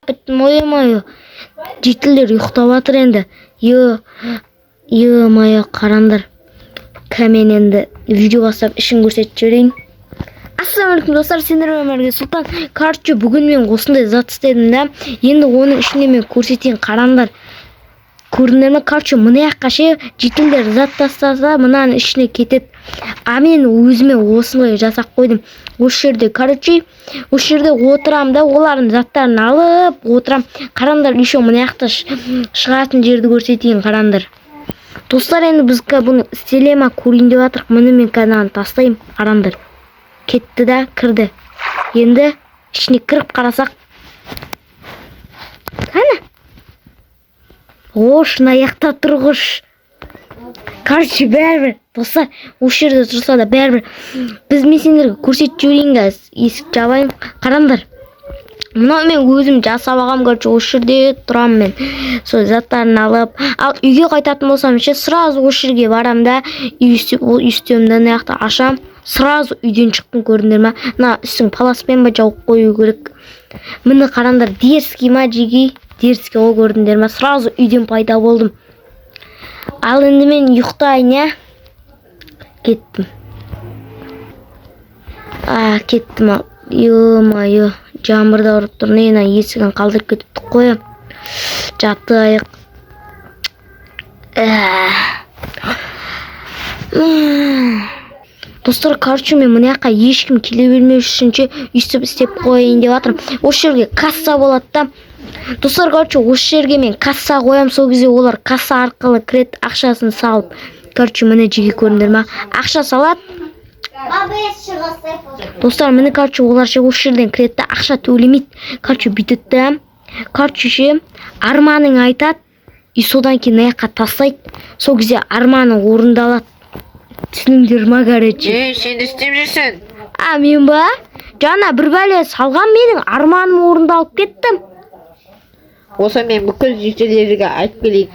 кеттім, ой. Жетілдер ұйықтап жатыр енді. Мая қарандар. Кәмен енді видео бастап ішін көрсетіп жіберейін. Ассалаумағалейкум достар, сендермен бірге Сұлтан. Короче, бүгін мен осындай зат істедім да. Енді оның ішінде мен көрсетейін, қарандар. Көрдіңдер ме? Короче, мына жаққа ше жетілдер зат тастаса, мынаның ішіне кетеді. А мен өзіме осылай жасап қойдым. Осы жерде отырам да, олардың заттарын алып отырам. Қарандар, еще мына жақта шығатын жерді көрсетейін, қарандар. Достар, енді біз бұны істелема көрейін деп жатырық. Міне мен каналын тастайым, қарандар. Кетті да, кірді. Енді ішіне кіріп қарасақ. Қана? Шына аяқта тұрғыш. Короче, бәрібір. Достар, осы жерде тұрса да бәрібір. Мен сендерге көрсетіп жіберейін қазір. Есік жабайын. Қараңдар. Мынау мен өзім жасап алғам. Короче, осы жерде тұрам мен. Сол заттарын алып. Ал үйге қайтатын болсам ше, сразу осы жерге барам да, үстемді аяқта ашам. Сразу үйден шықтым, көрдіңдер ме? Мына үстің паласпен ба жауып қою керек. Міне қараңдар, дерзкий ма жеги? Дерзкий ол, көрдіңдер ме? Сразу үйден пайда болдым. Ал енді мен ұйықтайын, я? Кеттім. Кеттім ал. Ё-майо, жаңбырда ұрып тұр. Нена есігін қалдырып кетіпті қоя. Жатайық. Достар, короче, мен мына жаққа ешкім келе бермеу үшінші үстіп істеп қойайын деп жатырмын. Осы жерге касса болады да. Достар, короче, осы жерге мен касса қоям, сол кезде олар касса арқылы кірет, ақшасын салып. Короче, міне жеге көрдіңдер ме? Ақша салат. Достар, міне, короче, олар ше осы жерден кіретті, ақша төлемейді. Короче, бүйтітті. Короче, ше арманың айтады, и содан кейін аяққа тастайды. Сол кезде арманы орындалады. Түсініңдер ма, короче? Сен істеп жүрсің? Мен ба? Жаңа бір бәле салған, менің арманым орындалып кеттім. Осы мен бүкіл жетелерге айтып келейік.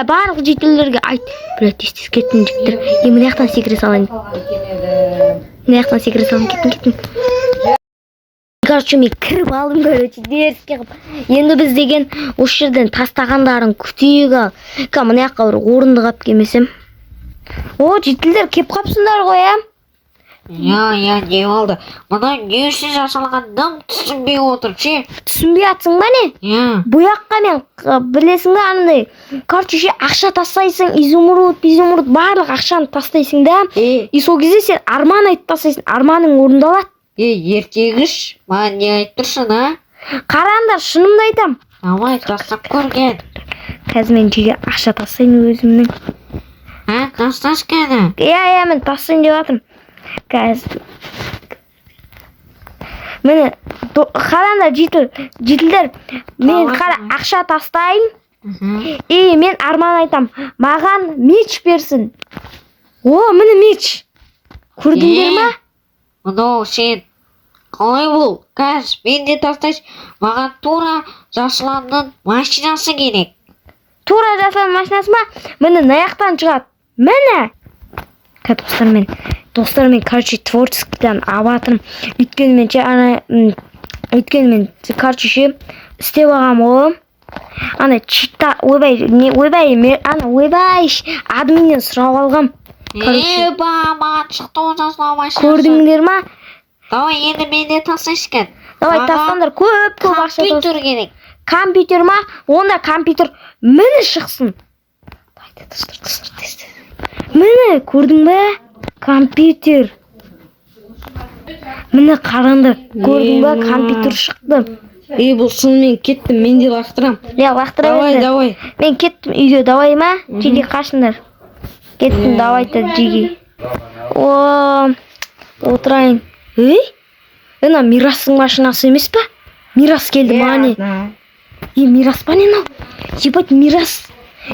Барлық жетелерге айт. Блядь, тез кеттім жіктір. Мына жақтан секіре салайын. Кеттім. Короче, мен кіріп алдым, короче, дерзкий қып. Енді біз деген осы жерден тастағандарын күтейік ал. Мына жаққа бір орынды қап келмесем. Жетілдер кеп қапсындар ғой, Не болды? Мұна не үшін жасалғанын түсінбей отыр, ше? Түсінбей атсың ба не? Бұл жаққа мен білесің да андай. Короче, ақша тастайсың, изумруд, барлық ақшаны тастайсың да. И сол кезде сен арман айтып тастайсың, арманың орындалады. Ертегіш, маған не айтып тұрсың, а? Қараңдар, шынымды айтам. Давай, тастап көрген. Қазір мен жеге ақша тастайын өзімнің. Тасташ кәді? Мен тастайын деп атым. Қазір. Мені, қараңдар, жетілдер. Мен ақша тастайын. Мен арман айтам. Маған меч берсін. Мені меч. Көрдіңдер ма? Мұнау сен қалай бұл? Қазір, мен де тастайш. Маған тура жасыланның машинасы керек. Тура жасыланның машинасы ма? Мені наяқтан шығады. Мені. Достар, мен, короче, творческідан абатырым. Өйткені мен, короче, істеп ағам олым. Чита, ойбай, админнен сұрап алғам. Маған шықты ол жасылау машинасы. Көрдіңдер ма? Давай, енді мен де тастайш кен. Давай, тастаңдар, көп ақша тастайш. Компьютер керек. Компьютер ма? Онда компьютер мені шықсын. Мені, көрдің бе? Компьютер. Мені қараңдар, көрдің бе? Компьютер шықты. Бұл шынымен кеттім, мен де лақтырам. Лақтырам. Давай. Мен кеттім үйге, давай ма? Жеге қашындар. Кеттім, давай-то жеге. Отырайын. Ена Мирастың машинасы емес па? Мирас келді мане. Мирас па не мынау? Ебать, Мирас.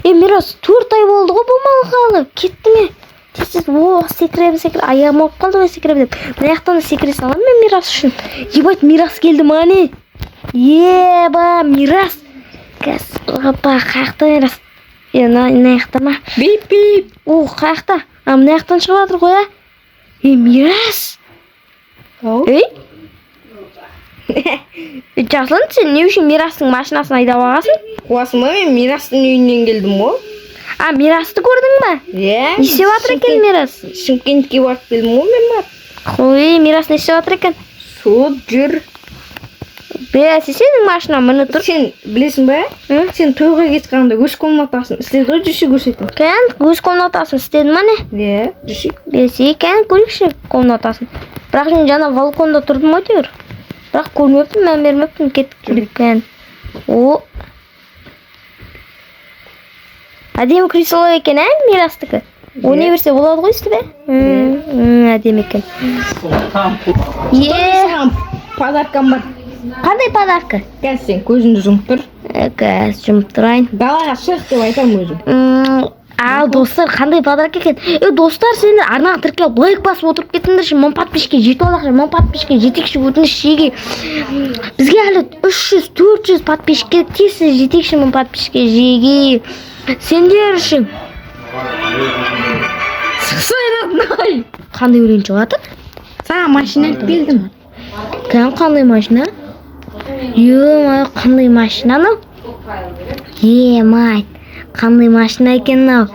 Мирас 4 ай болды ғой болмағалы. Кетті ме? Тез, секірем. Аяғым ауып қалды ғой секірем деп. Мына жақтан да секіре салам мен Мирас үшін. Ебать, Мирас келді мане. Мирас. Қаяқта Мирас. Мына жақта ма? Бип. Қаяқта? Мына жақтан шығып жатыр ғой, Мирас. Жақсылын сен не үшін Мирастың машинасын айдап алғансың? Қуасың ба, мен Мирастың үйінен келдім ғой. А, Мирасты көрдің ба? Иә. Не істеп жатыр екен Мирас? Шымкентке барып келдім ғой мен барып. Ой, Мирас не істеп жатыр екен? Сол жүр. Бәсе, сенің машина міне тұр. Сен білесің ба? Сен тойға кеткенде өз комнатасын істеді ғой, жүрші көрсетің. Кен, өз комнатасын істедің ма не? Иә, жүрші. Бәсе, кен, көрейікші комнатасын. Бірақ мен жаңа балконда тұрдым ғой дейір. Бірақ көрмеппін, мән бермеппін, кетіп жүріп кен. О. Әдемі кресло екен, Мирастікі. Ойнай берсе болады ғой істі бе? Әдемі екен. Саған подаркам бар. Қандай подарка? Қазір сен көзіңді жұмып тұр. Қазір жұмып тұрайын. Далаға шық деп айтамын өзім. Ал достар, қандай подарка екен? Достар, сендер арнаға тіркеліп лайк басып отырып кетіңдерші, мың подписчикке жетіп алайықшы, мың подписчикке жетекші өтініш шеге. Бізге әлі 300-400 подписчик керек, тез жетекші мың подписчикке жеге. Сендер үшін. Сықсайратнай. Қандай өлең шығады? Саған машина алып келдім. Қандай машина? Май, қандай машина анау? Май, қандай машина екен анау?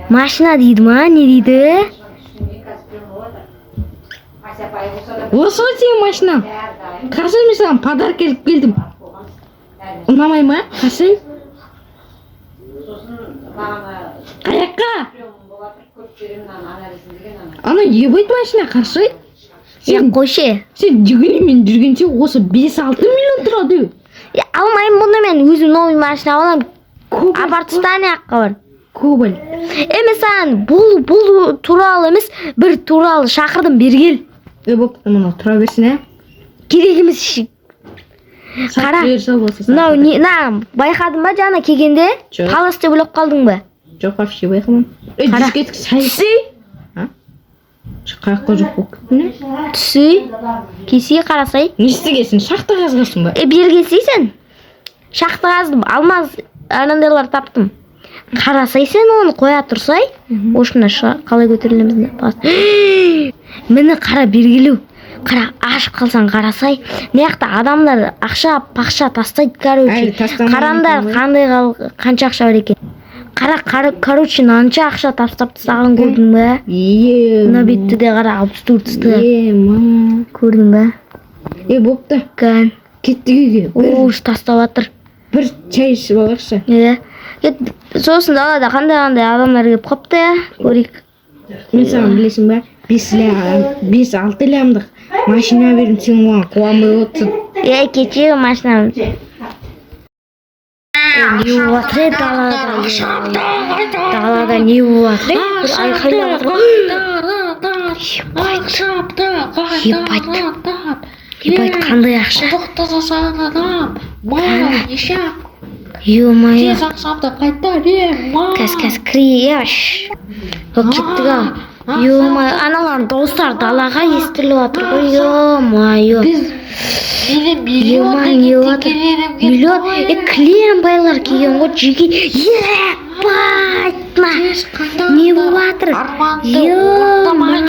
Машина дейді ма, не дейді? Осы ғой сенің машинаң. Қарсы мен саған подарка алып келдім. Ұнамай ма? Қарсы? Қаяққа? Ана ебайт машина қарсы? Қойшы. Сен жүгіремен жүргенше осы 5-6 миллион тұрады. Алмайым бұны, мен өзім новый машина алам. Апартстане аққа бар. Кобаль. Саған бұл туралы емес, бір туралы шақырдым, бергел. Бопты мұны тұра берсін, Керек емес. Қара. Байқадың ба жаңа келгенде? Палас деп ойлап қалдың ба? Жоқ, вообще байқамам. Жүз кетік сайсы. Қаққа жоқ болып кетті. Түсі, кесеге қарасай. Не істегесін, шақты қазғасын ба? Бергесейсен. Шақты қаздым, алмаз арандайлар таптым. Қарасай сен оны қоя тұрсай, ошына қалай көтерілеміз. Мені қара бергелеу. Қара ашып қалсан қарасай. Меяқта адамдар ақша тастайды, қарандар қанша ақша бар екен. Короче, нанша ақша тастапты саған, көрдің бе? Мына бетті де қара, 64-ті. Көрдің бе? Бопты. Кән. Кетті күйге. Ош, тастап атыр. Бір чай ішіп алақшы. Сосын далада қандай адамдар кеп қопты, көрейік. Мен саған білесің бе? 5-6 лямдық машина берім, сен оған қуамай отырсың. Кечегі машина. Не болатыр далада не болатыр? Бір айқайлап Ебайт, қандай ақша? Ё-моё. Кәс кіреш. Кеттік ау. Ё-моё, аналар достар далаға естіліп атыр ғой. Ё-моё. Миллион. Клеем байлар киген ғой жеге. Ебайтма. Не болатыр? Ё-моё.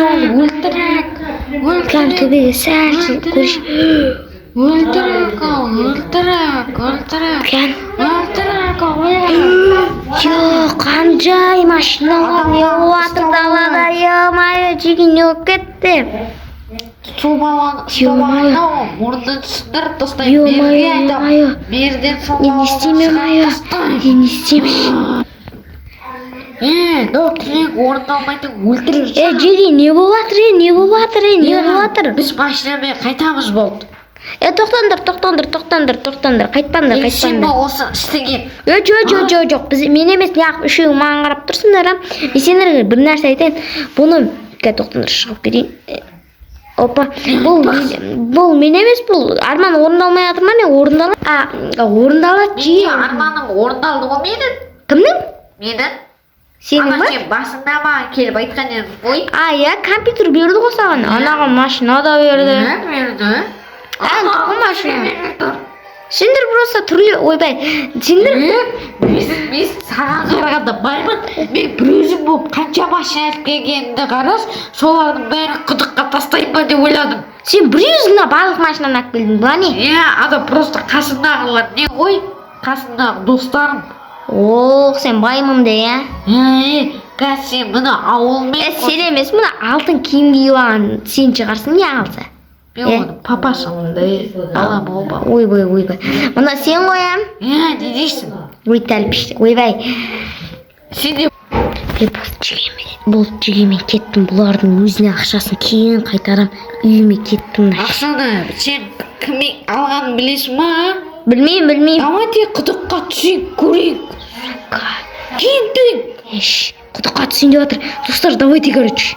Кән төбеге сәл көріш. Кән. Қанжай машиналар не болатыр далада. Ё-моё, жеге не болып кетті? Сол баланы мұрнын түсіндіріп тастайын. Ё-моё. Берден сол Не істеймін, не істеймін. Тілек орындалмайтын өлтіріп. Жеге не болатыр? Біз машинамен қайтамыз болды. Тоқтаңдар, қайтпаңдар. Сен ба осы істеген? Жоқ, мен емес, неғып үшеуің маған қарап тұрсыңдар. Мен сендерге бір нәрсе айтайын. Бұны тоқтаңдар, шығып берейін. Опа, бұл мен емес, бұл арман орындалмай жатыр ма не? Орындалады жиі. Арманым орындалды ғой менің. Кімнің? Менің. Сенің ба? Сен басында маған келіп айтқан едің ғой. Компьютер берді ғой саған. Анаға машина да берді. Берді. Тұғы машина. Сендер просто түрлі, ойбай, сендер... Мен саған қарағанда баймын. Мен бір өзім болып қанша машина алып келгенімді қарас, солардың бәрін құдыққа тастайын ба деп ойладым. Сен бір өзіңе барлық машинаны алып келдің ба не? ада просто қасындағылар не ғой? Қасындағы достарым. Оқ, сен баймын де, я? Қазір сен мына ауылмен Сен емес, мына алтын киім киіп алған сен шығарсың не алса? мен оның папасымын да, балам ол ба. Ойбай. Мына сен қоям? Не дейсің? Ой, тәлпішті. Ойбай. Сен де Болып жүгемен кеттім. Бұлардың өзіне ақшасын кейін қайтарам. Үйіме кеттім. ақшаны сен кіммен алғанын білесің ма? Білмеймін. Давайте құдыққа түсейік, көрейік. Кеттік. Құдыққа түсейін деп жатыр. Достар, давайте, короче.